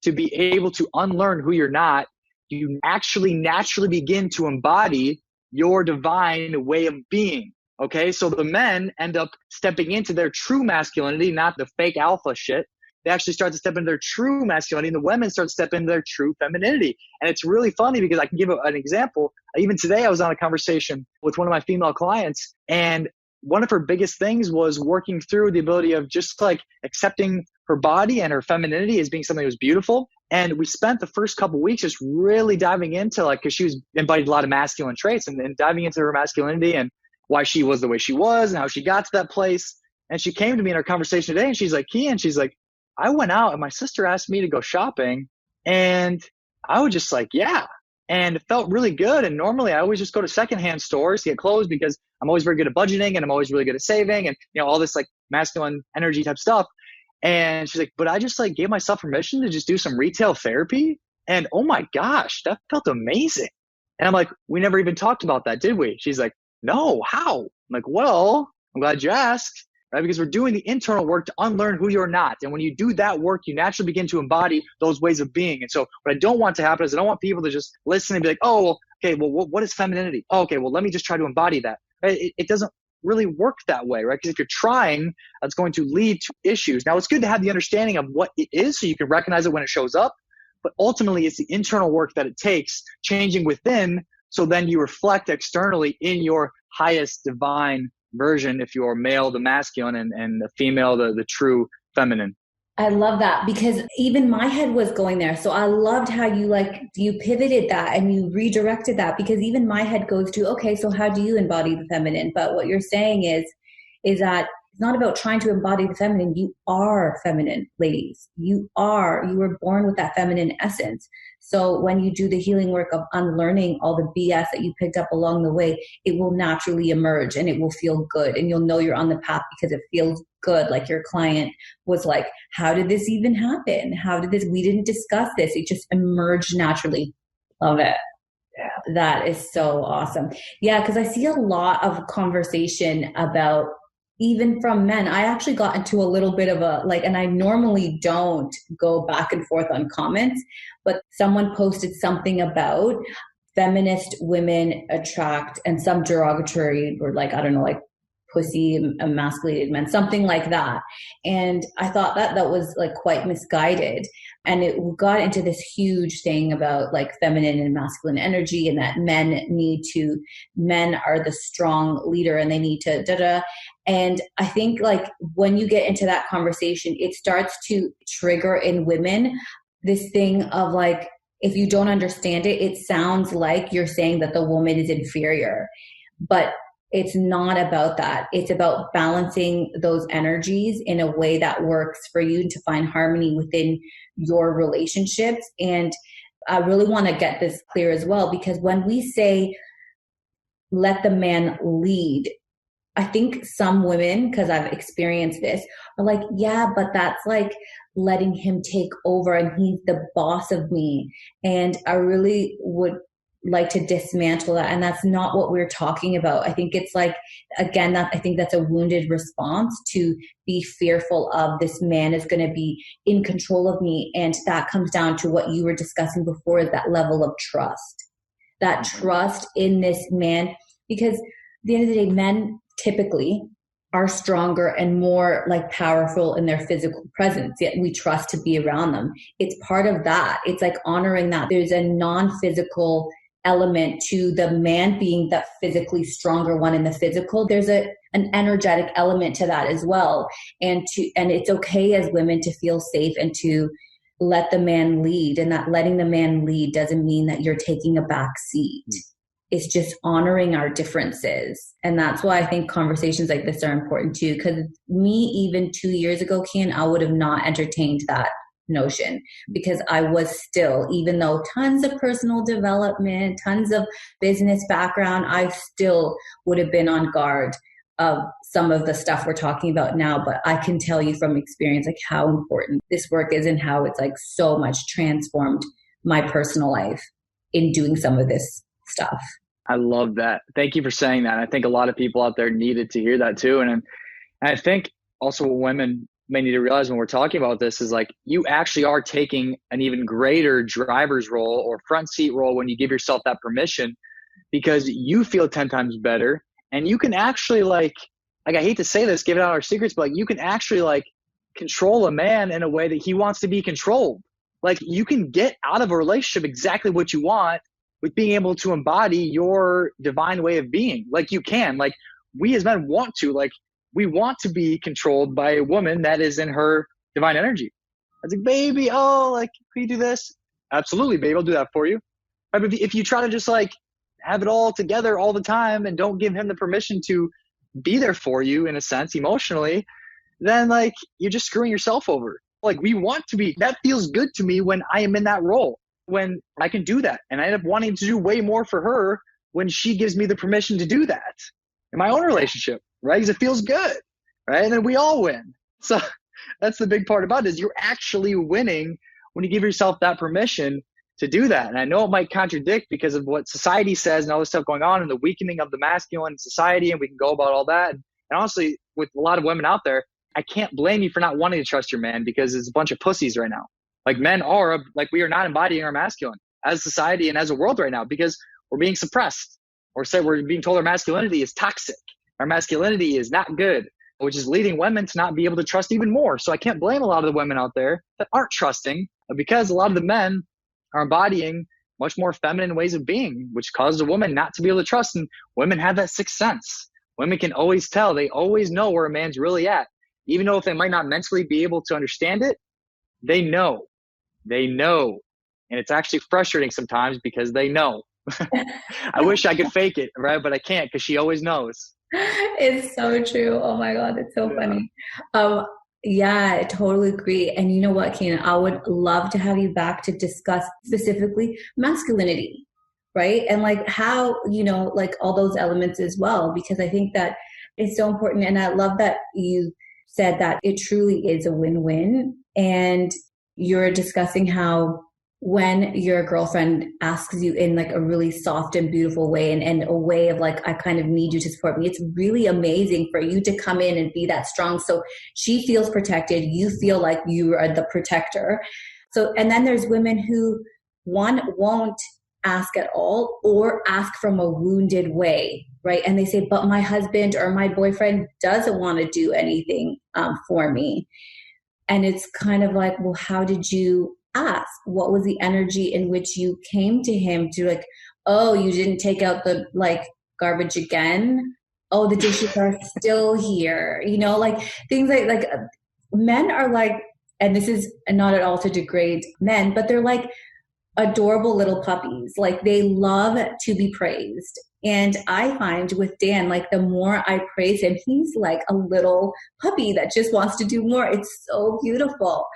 [SPEAKER 2] to be able to unlearn who you're not, you actually naturally begin to embody your divine way of being. Okay. So the men end up stepping into their true masculinity, not the fake alpha shit. They actually start to step into their true masculinity, and the women start to step into their true femininity. And it's really funny because I can give an example. Even today, I was on a conversation with one of my female clients, and one of her biggest things was working through the ability of just like accepting her body and her femininity as being something that was beautiful. And we spent the first couple of weeks just really diving into like, because she was embodied a lot of masculine traits, and diving into her masculinity and why she was the way she was and how she got to that place. And she came to me in our conversation today, and she's like, Keyen, she's like, I went out and my sister asked me to go shopping, and I was just like, yeah. And it felt really good. And normally I always just go to secondhand stores to get clothes because I'm always very good at budgeting, and I'm always really good at saving, and all this like masculine energy type stuff. And she's like, but I just like gave myself permission to just do some retail therapy. And oh my gosh, that felt amazing. And I'm like, we never even talked about that, did we? She's like, no, how? I'm like, well, I'm glad you asked. Right? Because we're doing the internal work to unlearn who you're not. And when you do that work, you naturally begin to embody those ways of being. And so what I don't want to happen is I don't want people to just listen and be like, oh, okay, well, what is femininity? Oh, okay, well, let me just try to embody that. Right? It doesn't really work that way, right? Because if you're trying, that's going to lead to issues. Now, it's good to have the understanding of what it is so you can recognize it when it shows up. But ultimately, it's the internal work that it takes, changing within, so then you reflect externally in your highest divine version, if you're male, the masculine, and the female, the true feminine.
[SPEAKER 3] I love that, because even my head was going there. So I loved how you pivoted that and you redirected that, because even my head goes to, okay, so how do you embody the feminine? But what you're saying is that it's not about trying to embody the feminine. You are feminine, ladies. You were born with that feminine essence. So when you do the healing work of unlearning all the BS that you picked up along the way, it will naturally emerge and it will feel good. And you'll know you're on the path because it feels good. Like your client was like, how did this even happen? We didn't discuss this. It just emerged naturally. Love it. Yeah. That is so awesome. Yeah. Because I see a lot of conversation about, even from men. I actually got into a little bit of and I normally don't go back and forth on comments, but someone posted something about feminist women attract, and some derogatory or pussy, emasculated men, something like that. And I thought that was quite misguided. And it got into this huge thing about feminine and masculine energy, and that men are the strong leader and they need to And I think when you get into that conversation, it starts to trigger in women this thing of if you don't understand it, it sounds like you're saying that the woman is inferior, but it's not about that. It's about balancing those energies in a way that works for you to find harmony within your relationships. And I really want to get this clear as well, because when we say, let the man lead, I think some women, because I've experienced this, are like, yeah, but that's letting him take over and he's the boss of me. And I really would like to dismantle that. And that's not what we're talking about. I think it's again, I think that's a wounded response to be fearful of this man is going to be in control of me. And that comes down to what you were discussing before, that level of trust, that trust in this man, because at the end of the day, men typically are stronger and more powerful in their physical presence, yet we trust to be around them. It's part of that. It's honoring that there's a non-physical element to the man being that physically stronger one in the physical. There's an energetic element to that as well. And it's okay as women to feel safe and to let the man lead. And that letting the man lead doesn't mean that you're taking a back seat. It's just honoring our differences. And that's why I think conversations like this are important too. Because me, even 2 years ago, Keyen, I would have not entertained that notion, because I was still, even though tons of personal development, tons of business background, I still would have been on guard of some of the stuff we're talking about now. But I can tell you from experience, how important this work is and how it's so much transformed my personal life in doing some of this stuff.
[SPEAKER 2] I love that. Thank you for saying that. I think a lot of people out there needed to hear that too. And I think also women may need to realize when we're talking about this is like, you actually are taking an even greater driver's role or front seat role when you give yourself that permission, because you feel 10 times better. And you can actually like I hate to say this, giving out our secrets, but like, you can actually like control a man in a way that he wants to be controlled. Like, you can get out of a relationship exactly what you want with being able to embody your divine way of being. Like, you can, like, we as men want to, like, we want to be controlled by a woman that is in her divine energy. I was like, baby, oh, like, can you do this? Absolutely, babe, I'll do that for you. Right, but if you try to just like have it all together all the time and don't give him the permission to be there for you in a sense emotionally, then like you're just screwing yourself over. Like, we want to be, that feels good to me when I am in that role, when I can do that. And I end up wanting to do way more for her when she gives me the permission to do that in my own relationship, right? Because it feels good, right? And then we all win. So that's the big part about it, is you're actually winning when you give yourself that permission to do that. And I know it might contradict because of what society says and all this stuff going on and the weakening of the masculine society, and we can go about all that. And honestly, with a lot of women out there, I can't blame you for not wanting to trust your man, because it's a bunch of pussies right now. Like, men are, like, we are not embodying our masculine as a society and as a world right now, because we're being suppressed, or say we're being told our masculinity is toxic. Our masculinity is not good, which is leading women to not be able to trust even more. So I can't blame a lot of the women out there that aren't trusting, because a lot of the men are embodying much more feminine ways of being, which causes a woman not to be able to trust. And women have that sixth sense. Women can always tell. They always know where a man's really at. Even though if they might not mentally be able to understand it, they know. They know. And it's actually frustrating sometimes because they know. I wish I could fake it, right? But I can't, because she always knows.
[SPEAKER 3] It's so true. Oh my God, it's so funny. Yeah, I totally agree. And you know what, Keyen, I would love to have you back to discuss specifically masculinity, right? And like how, you know, like all those elements as well, because I think that it's so important. And I love that you said that it truly is a win-win. And you're discussing how when your girlfriend asks you in like a really soft and beautiful way, and a way of like, I kind of need you to support me, it's really amazing for you to come in and be that strong. So she feels protected. You feel like you are the protector. So, and then there's women who, one, won't ask at all, or ask from a wounded way, right? And they say, but my husband or my boyfriend doesn't want to do anything for me. And it's kind of like, well, how did you ask? What was the energy in which you came to him to, like, oh, you didn't take out the like garbage again? Oh, the dishes are still here. You know, like things like men are like, and this is not at all to degrade men, but they're like adorable little puppies. Like, they love to be praised. And I find with Dan, like, the more I praise him, he's like a little puppy that just wants to do more. It's so beautiful.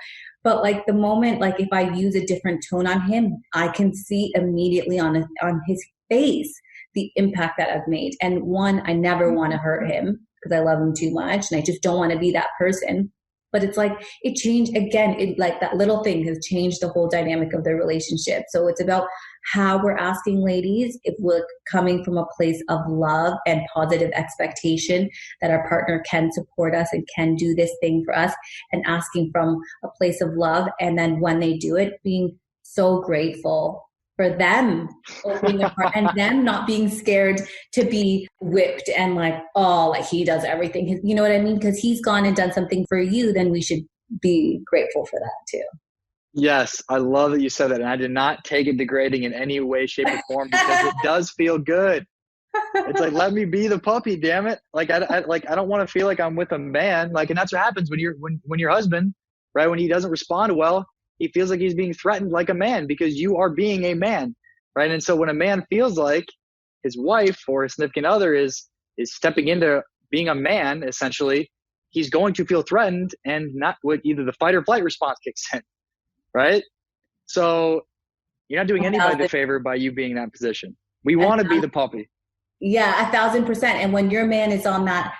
[SPEAKER 3] But like the moment, like if I use a different tone on him, I can see immediately on his face the impact that I've made. And one, I never want to hurt him because I love him too much, and I just don't want to be that person. But it's like, it changed again. It, like, that little thing has changed the whole dynamic of the relationship. So it's about how we're asking ladies, if we're coming from a place of love and positive expectation that our partner can support us and can do this thing for us, and asking from a place of love. And then when they do it, being so grateful for them opening their heart and them not being scared to be whipped and like, oh, like he does everything. You know what I mean? Because he's gone and done something for you, then we should be grateful for that too.
[SPEAKER 2] Yes, I love that you said that. And I did not take it degrading in any way, shape, or form, because it does feel good. It's like, let me be the puppy, damn it. Like, I don't want to feel like I'm with a man. Like, and that's what happens when your husband, right, when he doesn't respond well, he feels like he's being threatened like a man, because you are being a man, right? And so when a man feels like his wife or his significant other is stepping into being a man, essentially, he's going to feel threatened, and not with either the fight or flight response kicks in, right? So you're not doing anybody a favor by you being in that position. We want to be the puppy.
[SPEAKER 3] Yeah, 1,000%. And when your man is on that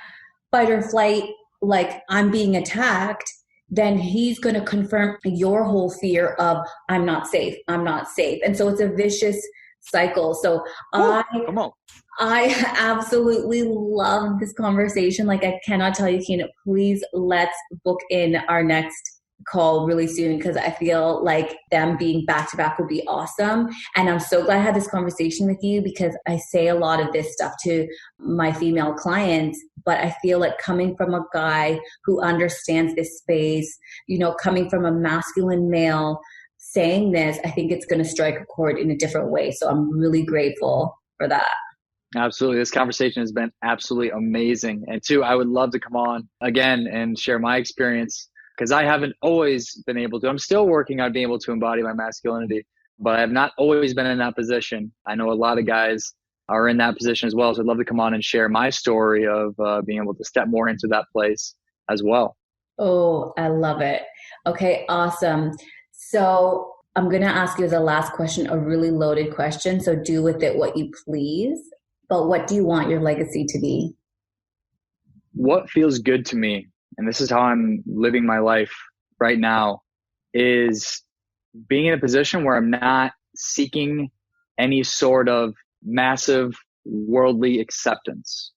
[SPEAKER 3] fight or flight, like, I'm being attacked, then he's going to confirm your whole fear of, I'm not safe. I'm not safe. And so it's a vicious cycle. So
[SPEAKER 2] come on.
[SPEAKER 3] I absolutely love this conversation. Like, I cannot tell you, Keyen, please let's book in our next call really soon, because I feel like them being back to back would be awesome. And I'm so glad I had this conversation with you, because I say a lot of this stuff to my female clients, but I feel like coming from a guy who understands this space, you know, coming from a masculine male saying this, I think it's going to strike a chord in a different way. So I'm really grateful for that.
[SPEAKER 2] Absolutely. This conversation has been absolutely amazing. And two, I would love to come on again and share my experience, because I haven't always been able to. I'm still working on being able to embody my masculinity, but I have not always been in that position. I know a lot of guys are in that position as well. So I'd love to come on and share my story of being able to step more into that place as well.
[SPEAKER 3] Oh, I love it. Okay, awesome. So I'm going to ask you as a last question, a really loaded question. So do with it what you please. But what do you want your legacy to be?
[SPEAKER 2] What feels good to me, and this is how I'm living my life right now, is being in a position where I'm not seeking any sort of massive worldly acceptance.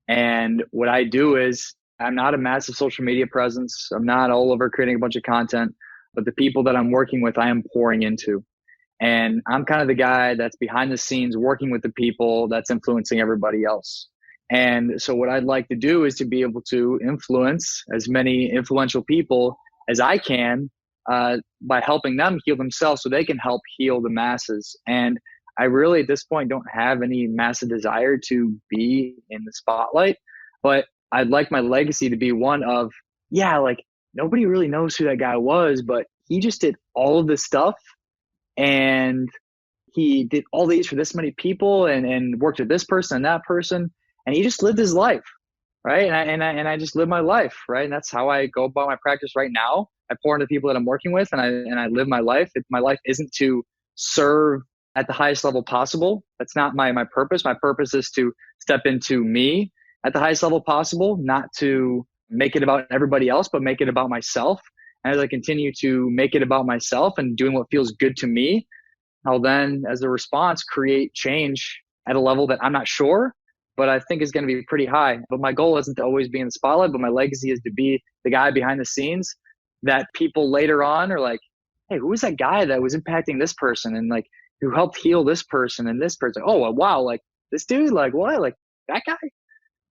[SPEAKER 2] And what I do is, I'm not a massive social media presence. I'm not all over creating a bunch of content, but the people that I'm working with, I am pouring into. And I'm kind of the guy that's behind the scenes working with the people that's influencing everybody else. And so what I'd like to do is to be able to influence as many influential people as I can by helping them heal themselves so they can help heal the masses. And I really, at this point, don't have any massive desire to be in the spotlight, but I'd like my legacy to be one of, yeah, like nobody really knows who that guy was, but he just did all of this stuff. And he did all these for this many people and worked with this person and that person. And he just lived his life, right? And I just live my life, right? And that's how I go about my practice right now. I pour into people that I'm working with, and I live my life. My life isn't to serve at the highest level possible. That's not my purpose. My purpose is to step into me at the highest level possible, not to make it about everybody else, but make it about myself. And as I continue to make it about myself and doing what feels good to me, I'll then, as a response, create change at a level that I'm not sure, but I think is going to be pretty high. But my goal isn't to always be in the spotlight, but my legacy is to be the guy behind the scenes that people later on are like, hey, who was that guy that was impacting this person and like who helped heal this person and this person? Oh, wow, like this dude, like what? Like that guy?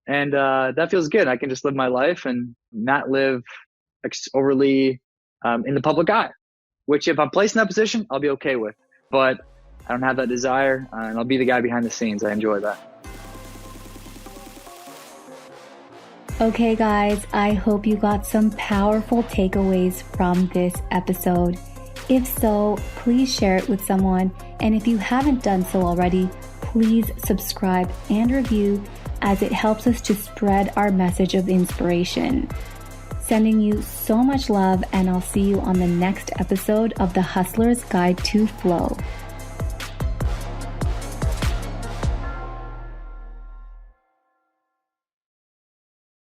[SPEAKER 2] And that feels good. I can just live my life and not live overly in the public eye, which if I'm placed in that position, I'll be okay with. But I don't have that desire, and I'll be the guy behind the scenes. I enjoy that.
[SPEAKER 1] Okay, guys, I hope you got some powerful takeaways from this episode. If so, please share it with someone. And if you haven't done so already, please subscribe and review, as it helps us to spread our message of inspiration. Sending you so much love, and I'll see you on the next episode of The Hustler's Guide to Flow.